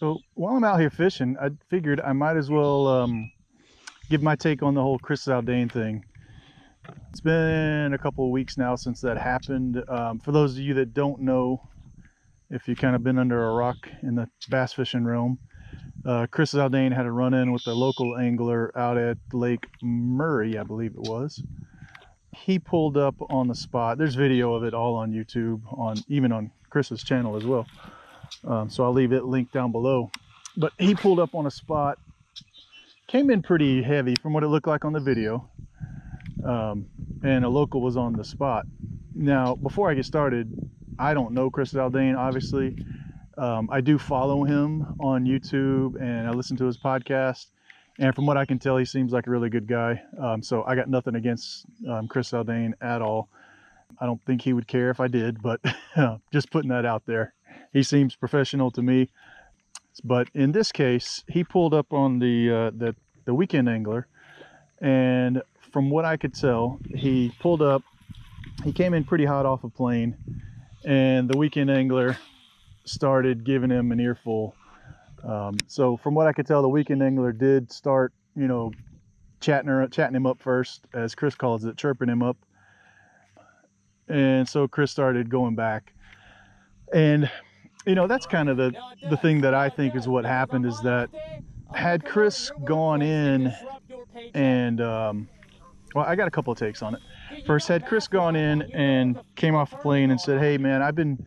So while I'm out here fishing, I figured I might as well give my take on the whole Chris Zaldain thing. It's been a couple of weeks now since that happened. For those of you that don't know, if you've kind of been under a rock in the bass fishing realm, Chris Zaldain had a run-in with a local angler out at Lake Murray, I believe it was. He pulled up on the spot. There's video of it all on YouTube, even on Chris's channel as well. So I'll leave it linked down below. But he pulled up on a spot, came in pretty heavy from what it looked like on the video, and a local was on the spot. Now, before I get started, I don't know Chris Zaldain, obviously. I do follow him on YouTube and I listen to his podcast. And from what I can tell, he seems like a really good guy. So I got nothing against Chris Zaldain at all. I don't think he would care if I did, but just putting that out there. He seems professional to me. But in this case, he pulled up on the weekend angler. And from what I could tell, he pulled up, he came in pretty hot off a plane. And the weekend angler started giving him an earful. So from what I could tell, the weekend angler did start, you know, chatting him up first, as Chris calls it, chirping him up. And so Chris started going back. And, you know, that's kind of the thing that I think is what happened, is that had Chris gone in and, well, I got a couple of takes on it. First, had Chris gone in and came off the plane and said, "Hey man, I've been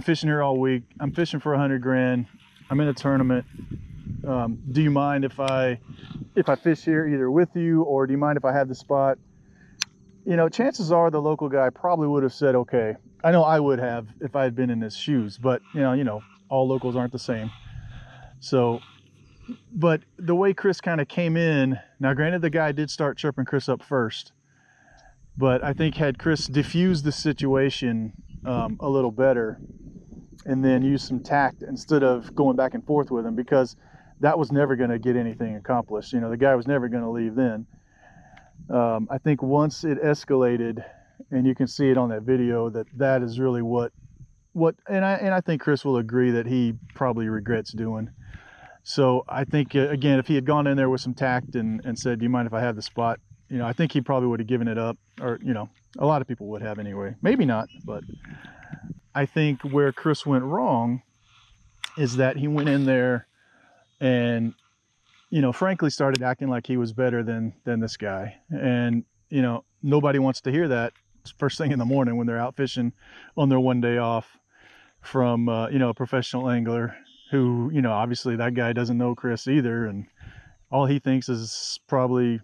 fishing here all week. I'm fishing for 100 grand. I'm in a tournament. Do you mind if I fish here either with you, or do you mind if I have the spot?" You know, chances are the local guy probably would have said, okay. I know I would have if I had been in his shoes, but you know, all locals aren't the same. So, but the way Chris kind of came in, now granted the guy did start chirping Chris up first, but I think had Chris diffused the situation a little better and then used some tact instead of going back and forth with him, because that was never going to get anything accomplished. You know, the guy was never going to leave then. I think once it escalated, and you can see it on that video, that is really what and I think Chris will agree that he probably regrets doing. So I think, again, if he had gone in there with some tact and said, "Do you mind if I have the spot?" You know, I think he probably would have given it up, or, you know, a lot of people would have anyway. Maybe not, but I think where Chris went wrong is that he went in there and, you know, frankly started acting like he was better than this guy. And, you know, nobody wants to hear that first thing in the morning when they're out fishing on their one day off from, you know, a professional angler who, you know, obviously that guy doesn't know Chris either. And all he thinks is probably,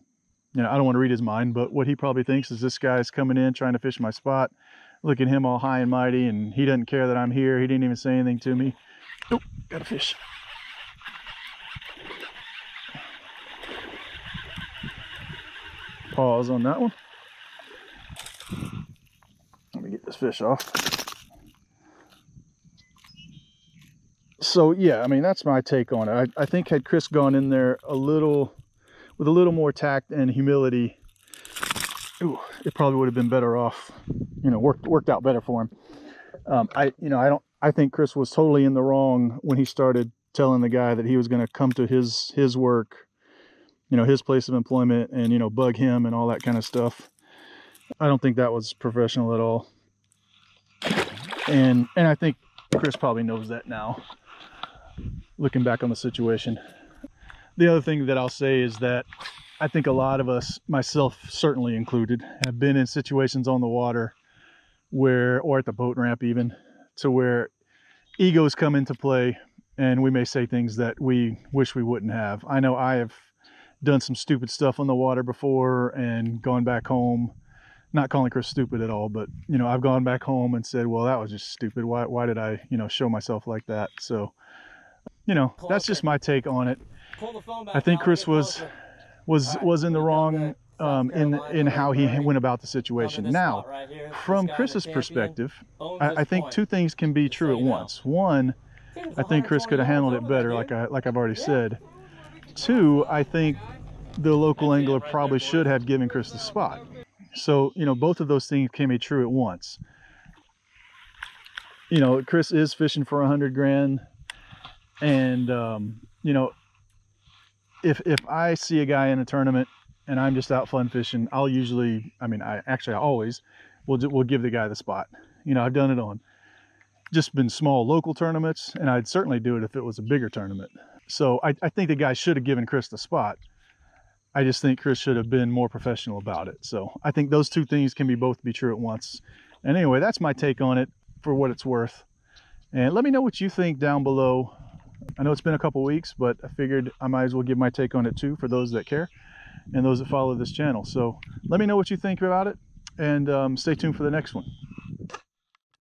you know, I don't want to read his mind, but what he probably thinks is this guy's coming in trying to fish my spot. Look at him all high and mighty, and he doesn't care that I'm here. He didn't even say anything to me. Oh, got a fish. Pause on that one. Let me get this fish off. So yeah, I mean, that's my take on it. I think had Chris gone in there with a little more tact and humility, it probably would have been better off. You know, worked out better for him. I think Chris was totally in the wrong when he started telling the guy that he was going to come to his work, you know, his place of employment, and, you know, bug him and all that kind of stuff. I don't think that was professional at all. And I think Chris probably knows that now, looking back on the situation. The other thing that I'll say is that I think a lot of us, myself certainly included, have been in situations on the water where, or at the boat ramp even, to where egos come into play and we may say things that we wish we wouldn't have. I know I have done some stupid stuff on the water before and gone back home, not calling Chris stupid at all, but, you know, I've gone back home and said, well, that was just stupid. Why did I, you know, show myself like that? So, you know, that's just my take on it. I think Chris was in the wrong in how he went about the situation. Now, from Chris's perspective, I think two things can be true at once. One, I think Chris could have handled it better, like I've already said. Two, I think the local angler probably should have given Chris the spot. So, you know, both of those things can be true at once. You know, Chris is fishing for 100 grand. And you know, if I see a guy in a tournament and I'm just out fun fishing, I'll usually, I always will give the guy the spot. You know, I've done it on just been small local tournaments, and I'd certainly do it if it was a bigger tournament. So I think the guy should have given Chris the spot. I just think Chris should have been more professional about it. So I think those two things can both be true at once. And anyway, that's my take on it for what it's worth. And let me know what you think down below. I know it's been a couple weeks, but I figured I might as well give my take on it too for those that care and those that follow this channel. So let me know what you think about it, and stay tuned for the next one.